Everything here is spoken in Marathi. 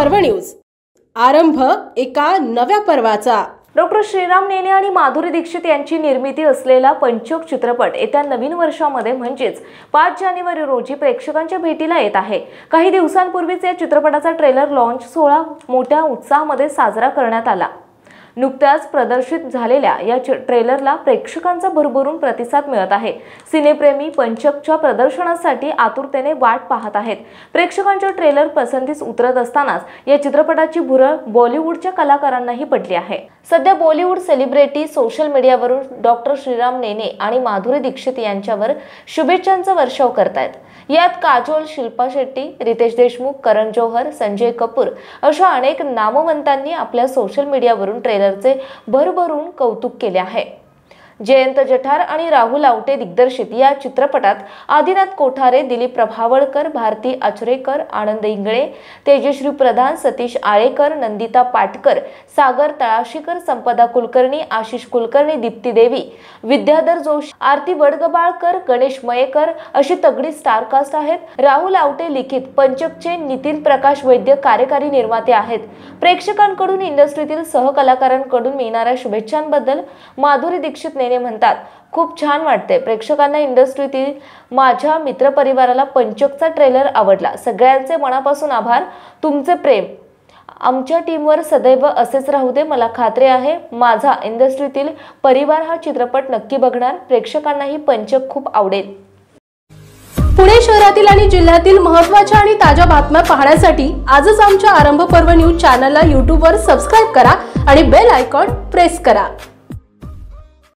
पर्व न्यूज। आरंभ एका नव्या पर्वाचा। डॉक्टर श्रीराम नेने आणि माधुरी दीक्षित यांची निर्मिती असलेला पंचक चित्रपट येत्या नवीन वर्षामध्ये म्हणजेच 5 जानेवारी रोजी प्रेक्षकांच्या भेटीला येत आहे। काही दिवसांपूर्वीच या चित्रपटाचा ट्रेलर लॉन्च सोहळा मोठ्या उत्साहामध्ये साजरा करण्यात आला। नुकत्याच प्रदर्शित झालेल्या या ट्रेलरला प्रेक्षकांचा भरभरून प्रतिसाद मिळत आहे। सिनेप्रेमी पंचकच्या प्रदर्शनासाठी आतुरतेने वाट पाहत आहेत। प्रेक्षकांच्या ट्रेलर पसंतीस उतरत असतानाच या चित्रपटाची भुरळ बॉलिवूडच्या कलाकारांनाही पडली आहे। सध्या बॉलिवूड सेलिब्रिटी सोशल मीडियावरून डॉक्टर श्रीराम नेने आणि माधुरी दीक्षित यांच्यावर शुभेच्छांचा वर्षाव करतायत। यात काजोल, शिल्पा शेट्टी, रितेश देशमुख, करण जौहर, संजय कपूर अशा अनेक नामवंतांनी आपल्या सोशल मीडियावरून ट्रेलरचे भरभरून कौतुक केले आहे। जयंत जठार आणि राहुल आवटे दिग्दर्शित या चित्रपटात आदिनाथ कोठारे, दिलीप प्रभावळकर, भारती आचरेकर, आनंद इंगळे, तेजश्री प्रधान, सतीश आळेकर, नंदिता पाटकर, सागर तळाशीकर, संपदा कुलकर्णी, आशिष कुलकर्णी, दीप्ती देवी, विद्याधर जोशी, आरती वडगबाळकर, गणेश मयेकर अशी तगडी स्टारकास्ट आहेत। राहुल आवटे लिखित पंचकचे नितीन प्रकाश वैद्य कार्यकारी निर्माते आहेत। प्रेक्षकांकडून इंडस्ट्रीतील सहकलाकारांकडून मिळणाऱ्या शुभेच्छांबद्दल माधुरी दीक्षित नेने म्हणतात, खूप छान वाटते। प्रेक्षकांना इंडस्ट्रीतील माझ्या मित्रपरिवाराला पंचकचा ट्रेलर आवडला। सगळ्यांचे मनापासून आभार। तुमचे प्रेम आमच्या टीमवर सदैव असेच राहू दे। मला खात्री आहे माझा इंडस्ट्रीतील परिवार हा चित्रपट नक्की बघणार। प्रेक्षकांनाही पंचक खूप आवडेल। पुणे शहरातील आणि जिल्ह्यातील महत्त्वाच्या आणि ताज्या बातम्या पाहण्यासाठी आजच आमच्या आरंभ पर्व न्यूज चॅनलला YouTube वर सबस्क्राइब करा आणि बेल आयकॉन प्रेस करा।